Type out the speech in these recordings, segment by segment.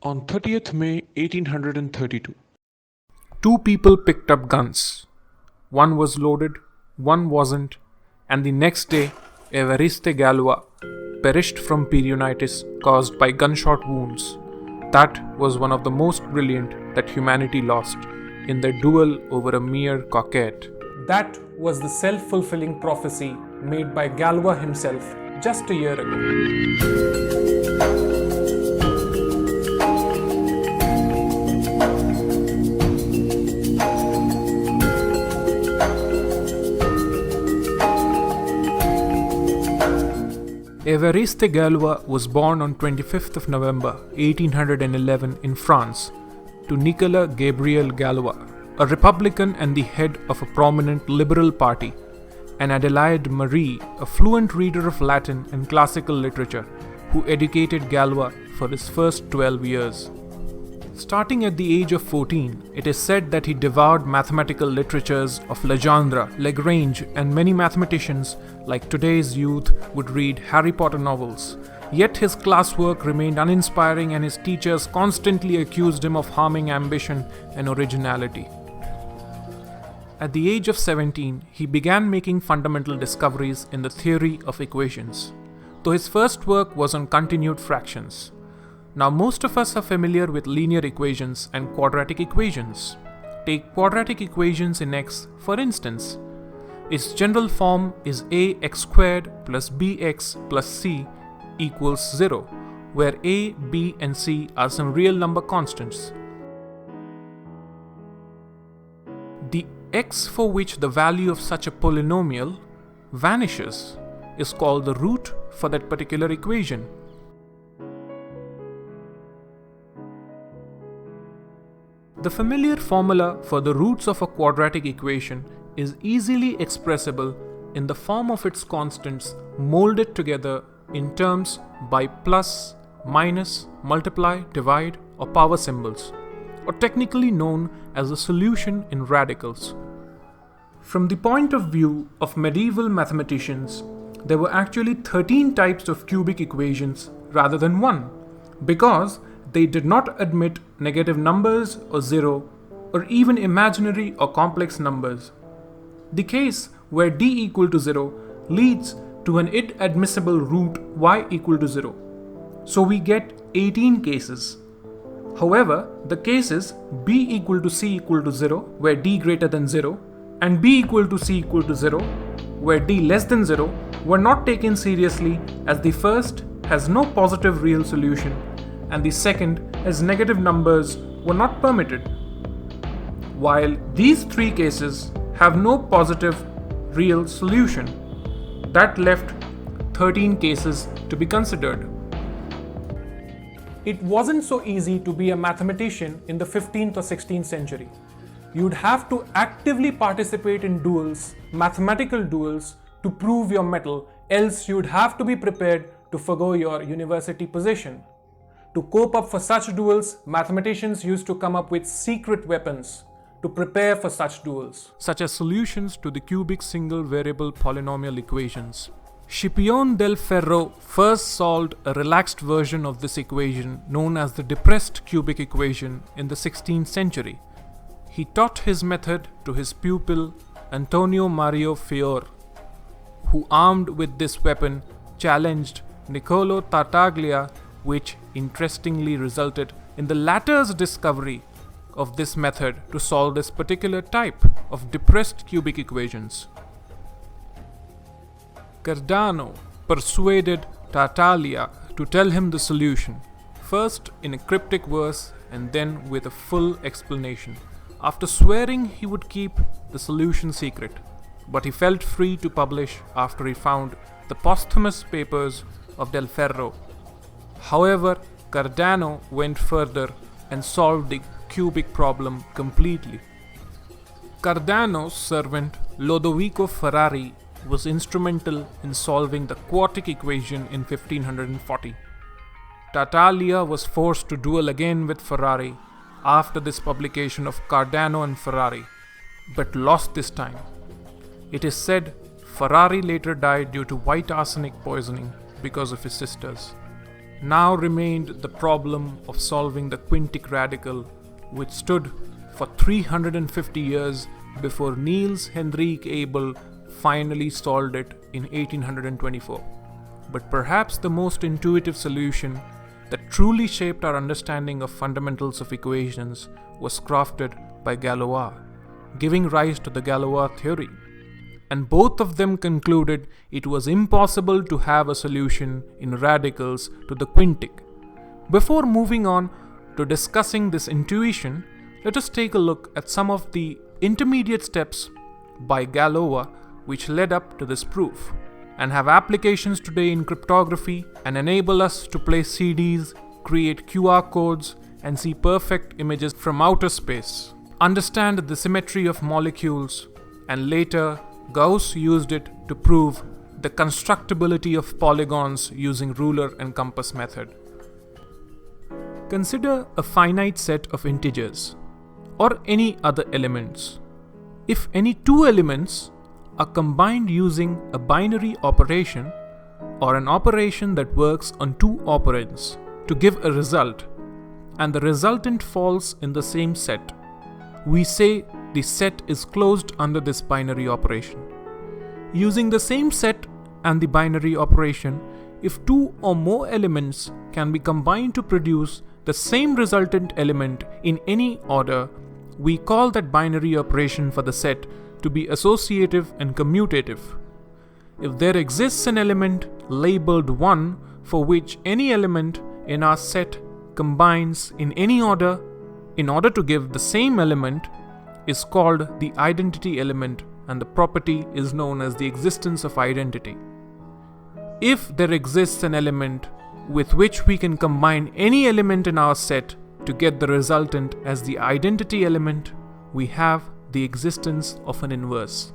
On 30th May 1832, Two people picked up guns. One was loaded, one wasn't, and the next day, Evariste Galois perished from peritonitis caused by gunshot wounds. That was one of the most brilliant that humanity lost in their duel over a mere coquette. That was the self-fulfilling prophecy made by Galois himself just a year ago. Évariste Galois was born on 25th of November 1811 in France to Nicolas Gabriel Galois, a Republican and the head of a prominent liberal party, and Adelaide Marie, a fluent reader of Latin and classical literature, who educated Galois for his first 12 years. Starting at the age of 14, it is said that he devoured mathematical literatures of Legendre, Lagrange, and many mathematicians like today's youth would read Harry Potter novels. Yet his classwork remained uninspiring and his teachers constantly accused him of harming ambition and originality. At the age of 17, he began making fundamental discoveries in the theory of equations, though his first work was on continued fractions. Now, most of us are familiar with linear equations and quadratic equations. Take quadratic equations in X, for instance. Its general form is ax squared plus bx plus c equals 0, where a, b, and c are some real number constants. The x for which the value of such a polynomial vanishes is called the root for that particular equation. The familiar formula for the roots of a quadratic equation is easily expressible in the form of its constants molded together in terms by plus, minus, multiply, divide, or power symbols, or technically known as a solution in radicals. From the point of view of medieval mathematicians, there were actually 13 types of cubic equations rather than one, because they did not admit negative numbers or zero, or even imaginary or complex numbers. The case where d equal to 0 leads to an inadmissible root y equal to 0. So we get 18 cases. However, the cases b equal to c equal to 0, where d greater than 0, and b equal to c equal to 0, where d less than 0, were not taken seriously, as the first has no positive real solution and the second, as negative numbers, were not permitted. While these three cases have no positive real solution, that left 13 cases to be considered. It wasn't so easy to be a mathematician in the 15th or 16th century. You'd have to actively participate in duels, mathematical duels, to prove your mettle, else you'd have to be prepared to forgo your university position. To cope up for such duels, mathematicians used to come up with secret weapons to prepare for such duels, such as solutions to the cubic single variable polynomial equations. Scipione del Ferro first solved a relaxed version of this equation known as the depressed cubic equation in the 16th century. He taught his method to his pupil Antonio Mario Fior, who, armed with this weapon, challenged Niccolo Tartaglia, which interestingly resulted in the latter's discovery of this method to solve this particular type of depressed cubic equations. Cardano persuaded Tartaglia to tell him the solution, first in a cryptic verse and then with a full explanation, after swearing he would keep the solution secret, but he felt free to publish after he found the posthumous papers of Del Ferro. However, Cardano went further and solved the cubic problem completely. Cardano's servant Lodovico Ferrari was instrumental in solving the quartic equation in 1540. Tartaglia was forced to duel again with Ferrari after this publication of Cardano and Ferrari, but lost this time. It is said Ferrari later died due to white arsenic poisoning because of his sisters. now remained the problem of solving the quintic radical, which stood for 350 years before Niels Henrik Abel finally solved it in 1824. But perhaps the most intuitive solution that truly shaped our understanding of fundamentals of equations was crafted by Galois, giving rise to the Galois theory. And both of them concluded it was impossible to have a solution in radicals to the quintic. Before moving on to discussing this intuition, let us take a look at some of the intermediate steps by Galois which led up to this proof, and have applications today in cryptography and enable us to play CDs, create QR codes, and see perfect images from outer space, understand the symmetry of molecules, and later Gauss used it to prove the constructibility of polygons using ruler and compass method. Consider a finite set of integers or any other elements. If any two elements are combined using a binary operation or an operation that works on two operands to give a result, and the resultant falls in the same set, we say the set is closed under this binary operation. Using the same set and the binary operation, if two or more elements can be combined to produce the same resultant element in any order, we call that binary operation for the set to be associative and commutative. If there exists an element labeled 1 for which any element in our set combines in any order in order to give the same element, is called the identity element, and the property is known as the existence of identity. If there exists an element with which we can combine any element in our set to get the resultant as the identity element, we have the existence of an inverse.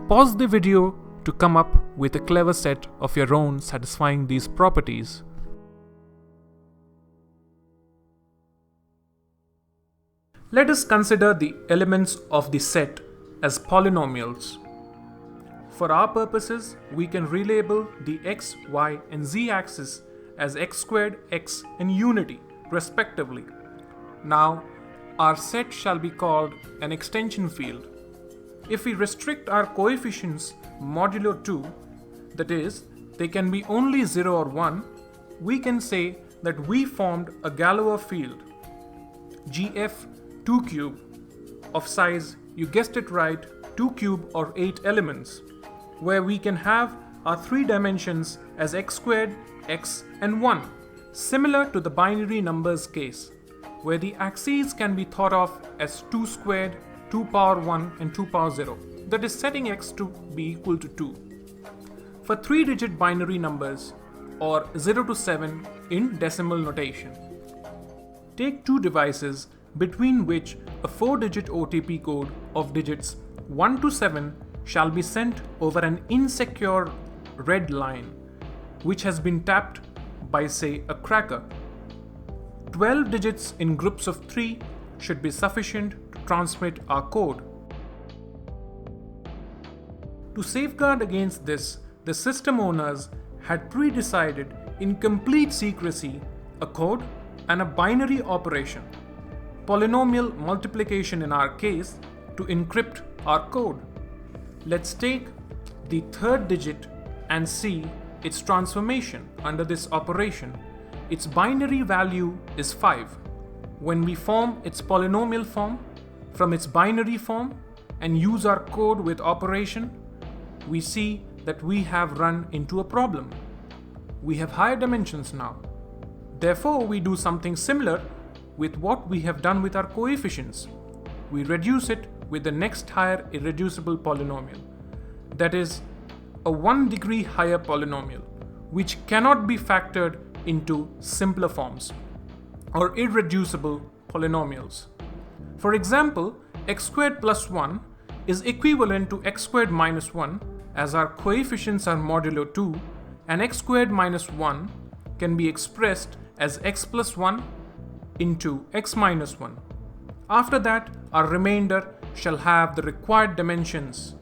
Pause the video to come up with a clever set of your own satisfying these properties. Let us consider the elements of the set as polynomials. For our purposes, we can relabel the x, y, and z axis as x squared, x, and unity, respectively. Now, our set shall be called an extension field. If we restrict our coefficients modulo 2, that is, they can be only 0 or 1, we can say that we formed a Galois field, GF 2 cube, of size, you guessed it right, 2 cube or 8 elements, where we can have our 3 dimensions as x squared, x, and 1, similar to the binary numbers case, where the axes can be thought of as 2 squared, 2 power 1, and 2 power 0, that is setting x to be equal to 2. For 3-digit binary numbers, or 0 to 7 in decimal notation. Take two devices between which a 4-digit OTP code of digits 1 to 7 shall be sent over an insecure red line, which has been tapped by, say, a cracker. 12 digits in groups of 3 should be sufficient to transmit our code. To safeguard against this, the system owners had pre-decided in complete secrecy a code and a binary operation, polynomial multiplication in our case, to encrypt our code. Let's take the third digit and see its transformation under this operation. Its binary value is 5. When we form its polynomial form from its binary form and use our code with operation, we see that we have run into a problem. We have higher dimensions now. Therefore, we do something similar with what we have done with our coefficients. We reduce it with the next higher irreducible polynomial, that is, a 1 degree higher polynomial, which cannot be factored into simpler forms, or irreducible polynomials. For example, x squared plus 1 is equivalent to x squared minus 1, as our coefficients are modulo 2, and x squared minus 1 can be expressed as x plus 1 into x minus 1. After that, our remainder shall have the required dimensions.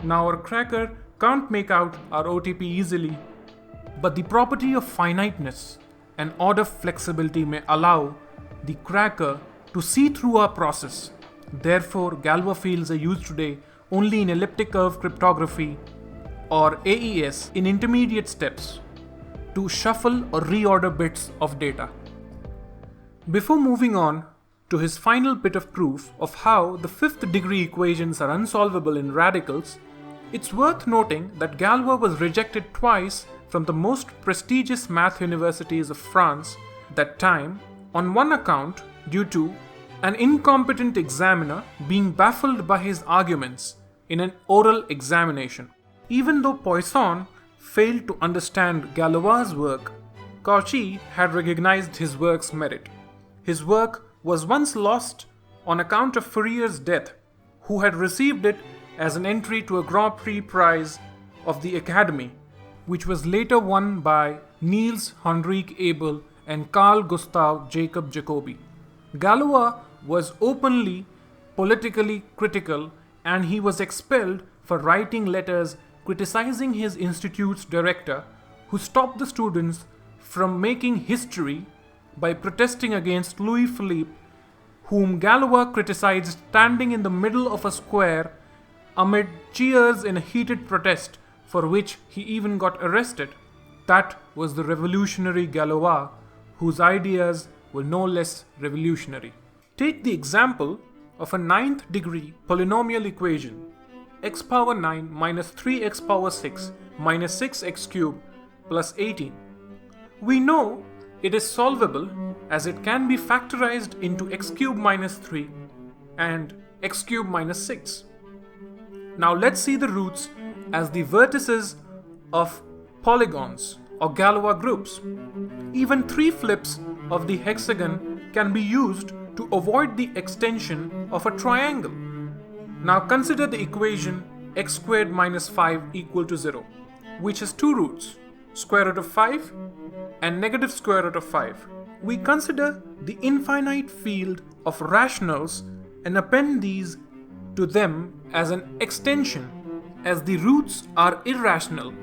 Now our cracker can't make out our OTP easily, But the property of finiteness and order flexibility may allow the cracker to see through our process. Therefore, Galois fields are used today only in elliptic curve cryptography or AES in intermediate steps to shuffle or reorder bits of data. Before moving on to his final bit of proof of how the fifth degree equations are unsolvable in radicals, it's worth noting that Galois was rejected twice from the most prestigious math universities of France that time, on one account due to an incompetent examiner being baffled by his arguments in an oral examination. Even though Poisson failed to understand Galois' work, Cauchy had recognized his work's merit. His work was once lost on account of Fourier's death, who had received it as an entry to a Grand Prix prize of the Academy, which was later won by Niels Henrik Abel and Carl Gustav Jacob Jacobi. Galois was openly politically critical, and he was expelled for writing letters criticizing his institute's director, who stopped the students from making history by protesting against Louis Philippe, whom Galois criticized standing in the middle of a square amid cheers in a heated protest, for which he even got arrested. That was the revolutionary Galois, whose ideas were no less revolutionary. Take the example of a ninth degree polynomial equation, x power 9 minus 3x power 6 minus 6x cubed plus 18. We know it is solvable as it can be factorized into x cubed minus 3 and x cubed minus 6. Now let's see the roots as the vertices of polygons or Galois groups. Even 3 flips of the hexagon can be used to avoid the extension of a triangle. Now consider the equation x squared minus 5 equal to 0, which has 2 roots, square root of 5 and negative square root of 5. We consider the infinite field of rationals and append these to them as an extension, as the roots are irrational.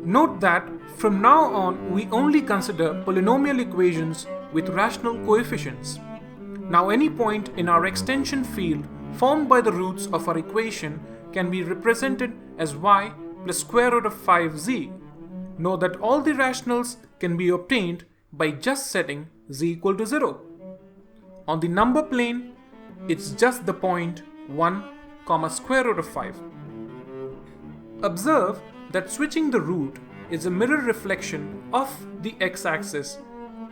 Note that from now on we only consider polynomial equations with rational coefficients. Now any point in our extension field formed by the roots of our equation can be represented as y plus square root of 5z. Know that all the rationals can be obtained by just setting z equal to 0. On the number plane, it's just the point 1, square root of 5. Observe that switching the root is a mirror reflection of the x-axis,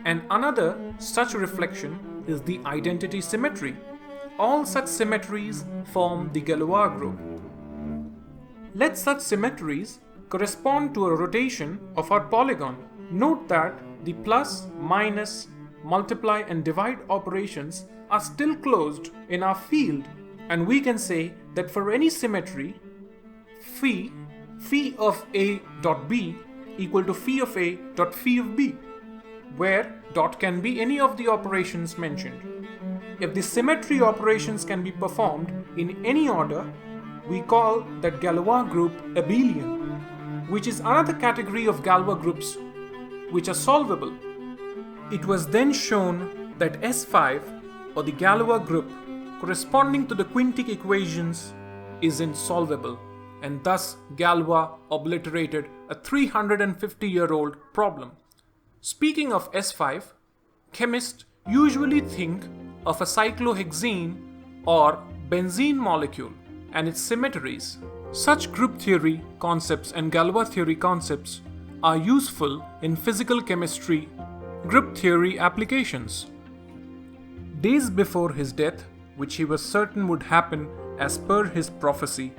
and another such reflection is the identity symmetry. All such symmetries form the Galois group. Let such symmetries correspond to a rotation of our polygon. Note that the plus, minus, multiply and divide operations are still closed in our field, and we can say that for any symmetry, phi of A dot B equal to phi of A dot phi of B, where dot can be any of the operations mentioned. If the symmetry operations can be performed in any order, we call that Galois group abelian, which is another category of Galois groups which are solvable. It was then shown that S5, or the Galois group corresponding to the quintic equations, is insolvable, and thus Galois obliterated a 350-year-old problem. Speaking of S5, chemists usually think of a cyclohexene or benzene molecule and its symmetries. Such group theory concepts and Galois theory concepts are useful in physical chemistry group theory applications. Days before his death, which he was certain would happen as per his prophecy,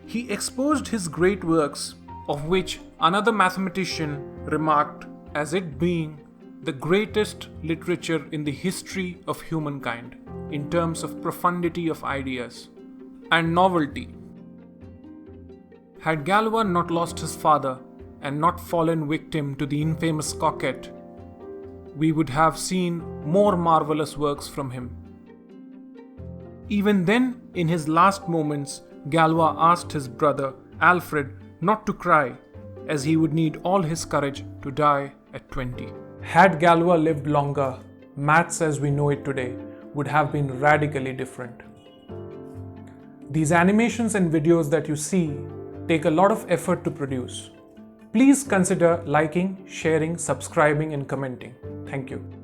he exposed his great works, of which another mathematician remarked as it being the greatest literature in the history of humankind in terms of profundity of ideas and novelty. Had Galois not lost his father and not fallen victim to the infamous Coquette, we would have seen more marvelous works from him. Even then, in his last moments, Galois asked his brother Alfred not to cry, as he would need all his courage to die at 20. Had Galois lived longer, maths as we know it today would have been radically different. These animations and videos that you see take a lot of effort to produce. Please consider liking, sharing, subscribing, and commenting. Thank you.